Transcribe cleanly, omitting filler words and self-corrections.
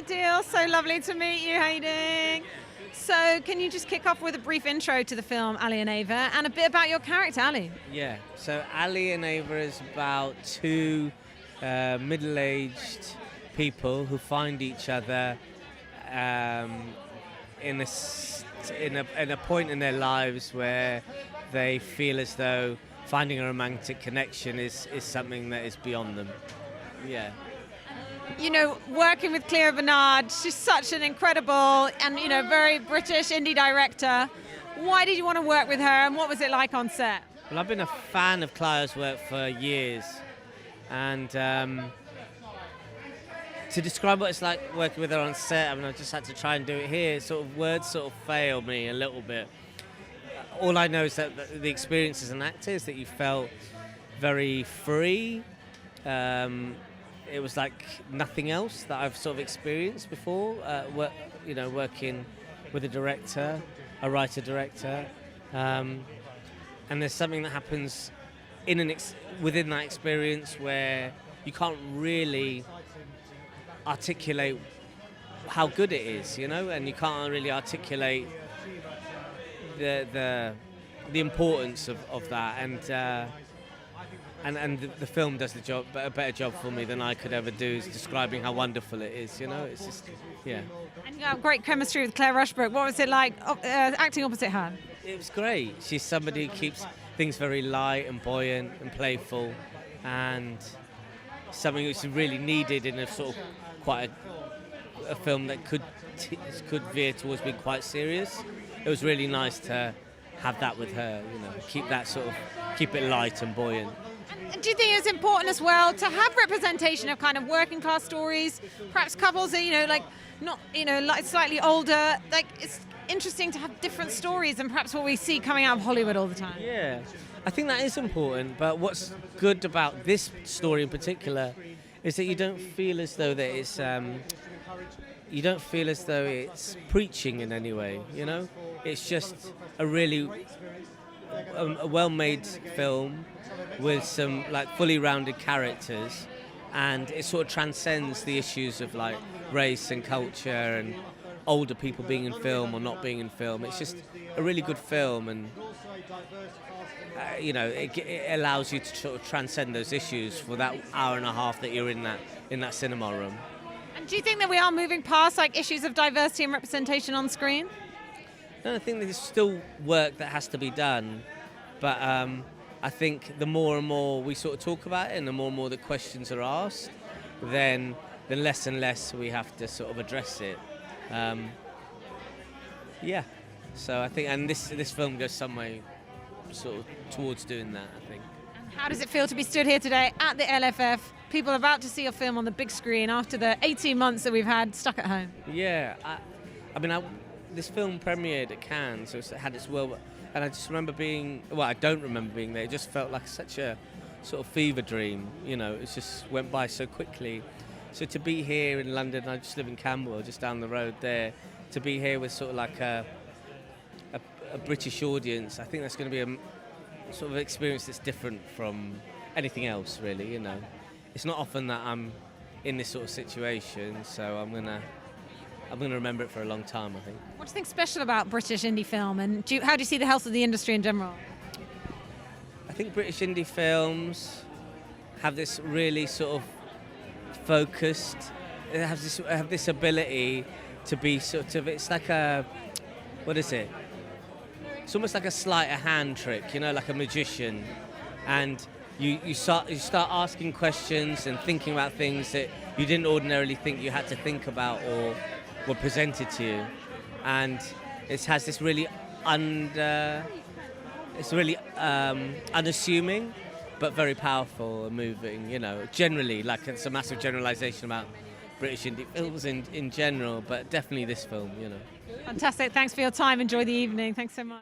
Adeel. So lovely to meet you. How you doing? So, can you just kick off with a brief intro to the film Ali and Ava and a bit about your character, Ali? Yeah, so Ali and Ava is about two middle-aged people who find each other in a point in their lives where they feel as though finding a romantic connection is something that is beyond them. Yeah. You know, working with Claire Rushbrook, she's such an incredible and, very British indie director. Why did you want to work with her and what was it like on set? Well, I've been a fan of Claire's work for years, and to describe what it's like working with her on set, I just had to try and do it here. Words fail me a little bit. All I know is that the experience as an actor is that you felt very free. It was like nothing else that I've experienced before, working with a director, a writer-director. And there's something that happens within that experience where you can't really articulate how good it is, and you can't really articulate the importance of that. And the film does a better job for me than I could ever do, is describing how wonderful it is. It's just, yeah. And you have great chemistry with Claire Rushbrook. What was it like acting opposite her? It was great. She's somebody who keeps things very light and buoyant and playful, and something which is really needed in a quite a film that could veer towards being quite serious. It was really nice to have that with her. Keep it light and buoyant. Do you think it's important as well to have representation of kind of working class stories, perhaps couples that like slightly older? Like, it's interesting to have different stories than perhaps what we see coming out of Hollywood all the time. Yeah, I think that is important. But what's good about this story in particular is that you don't feel as though that it's preaching in any way. It's just a really well-made film with some fully rounded characters, and it transcends the issues of race and culture and older people being in film or not being in film. It's just a really good film, and it allows you to transcend those issues for that hour and a half that you're in that cinema room. And do you think that we are moving past issues of diversity and representation on screen? No, I think there's still work that has to be done, but I think the more and more we talk about it, and the more the questions are asked, then the less and less we have to address it. Yeah. So I think, and this film goes some way towards doing that, I think. And how does it feel to be stood here today at the LFF? People are about to see your film on the big screen after the 18 months that we've had stuck at home. Yeah. This film premiered at Cannes, so it had its world. And I just remember I don't remember being there. It just felt like such a fever dream. It just went by so quickly. So to be here in London, I just live in Camberwell, just down the road there, to be here with a British audience, I think that's going to be a experience that's different from anything else, really. It's not often that I'm in this situation, so I'm gonna remember it for a long time, I think. What do you think special about British indie film, and how do you see the health of the industry in general? I think British indie films have this really focused. They have this ability to be it's like what is it? It's almost like a sleight of hand trick, like a magician, and you start asking questions and thinking about things that you didn't ordinarily think you had to think about or were presented to you, and it has this really unassuming but very powerful and moving. Generally, it's a massive generalisation about British indie films in general, but definitely this film. Fantastic. Thanks for your time. Enjoy the evening. Thanks so much.